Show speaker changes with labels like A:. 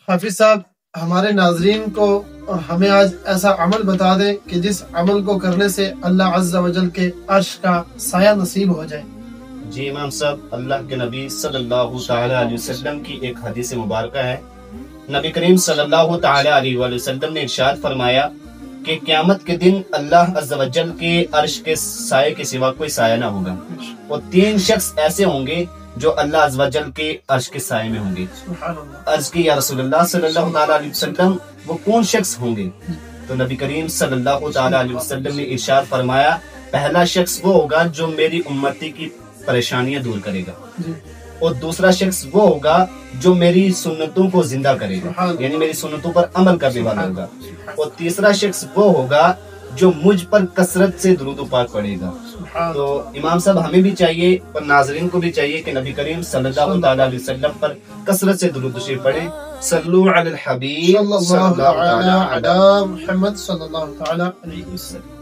A: حافظ صاحب ہمارے ناظرین کو ہمیں آج ایسا عمل بتا دیں کہ جس عمل کو کرنے سے اللہ عز و جل کے عرش کا سایہ نصیب ہو جائے۔
B: جی امام صاحب، اللہ کے نبی صلی اللہ تعالی علیہ وسلم کی ایک حدیث مبارکہ ہے۔ نبی کریم صلی اللہ تعالی علیہ وسلم نے ارشاد فرمایا کہ قیامت کے دن اللہ عز و جل کے عرش کے سائے کے سوا کوئی سایہ نہ ہوگا، اور 3 شخص ایسے ہوں گے جو اللہ عز و جل کے عرش کے سائے میں ہوں گے۔ عرض کی یا رسول اللہ صلی اللہ تعالی علیہ وسلم وہ کون شخص ہوں گے؟ تو نبی کریم صلی اللہ تعالی علیہ وسلم نے ارشاد فرمایا پہلا شخص وہ ہوگا جو میری امتی کی پریشانیاں دور کرے گا، اور دوسرا شخص وہ ہوگا جو میری سنتوں کو زندہ کرے گا، یعنی میری سنتوں پر عمل کرنے والا ہوگا، اور تیسرا شخص وہ ہوگا جو مجھ پر کثرت سے درود و پاک پڑھے گا۔ تو امام صاحب ہمیں بھی چاہیے اور ناظرین کو بھی چاہیے کہ نبی کریم صلی اللہ تعالی علیہ وسلم پر کثرت سے درود و شریف پڑھیں۔ صلو علی الحبیب
A: صلی اللہ علی محمد صلی اللہ تعالی علیہ وسلم۔